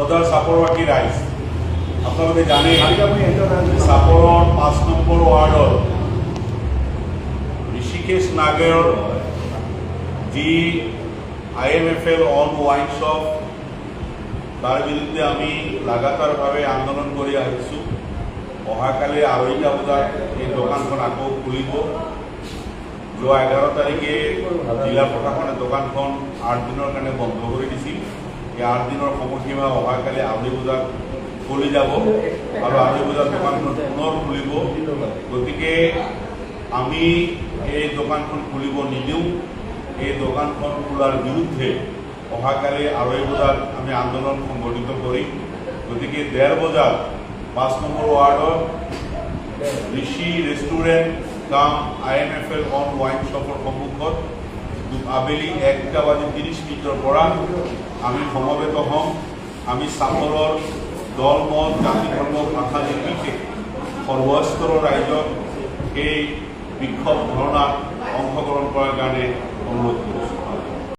বজাৰ চাপৰবাসী ৰাইজ, আপোনালোকে জানে চাপৰৰ 5 নম্বৰ ৱাৰ্ডৰ ঋষিকেশ নাগৰ যি IMFL অন ৱাইন শ্বপ তাৰ বিৰুদ্ধে আমি লাগাতাৰভাৱে আন্দোলন কৰি আহিছোঁ। অহাকালি 2টা বজাত এই দোকানখন আকৌ খুলিব। যোৱা 11 তাৰিখে জিলা প্ৰশাসনে দোকানখন 8 দিনৰ কাৰণে বন্ধ কৰি দিছিল। এই 8 দিনৰ সময়সীমা অহাকালি 2 বজাত খুলি যাব আৰু 2 বজাত দোকানখন পুনৰ খুলিব। গতিকে আমি এই দোকানখন খুলিব নিদিওঁ। এই দোকানখন খোলাৰ বিৰুদ্ধে অহাকালি 2 বজাত আমি আন্দোলন সংগঠিত কৰিম। গতিকে 1:30 বজাত 5 নম্বৰ ৱাৰ্ডৰ ঋষি ৰেষ্টুৰেণ্ট কাম IMFL অন ৱাইন শ্বপৰ সন্মুখত আবেলি 1:30 পৰা আমি সমবেত হ'ম। আমি চাপৰৰ দল মত জাতি ধৰ্ম ভাষা নিৰ্বিশেষে সৰ্বস্তৰৰ ৰাইজক এই বিক্ষোভ ধৰ্ণাত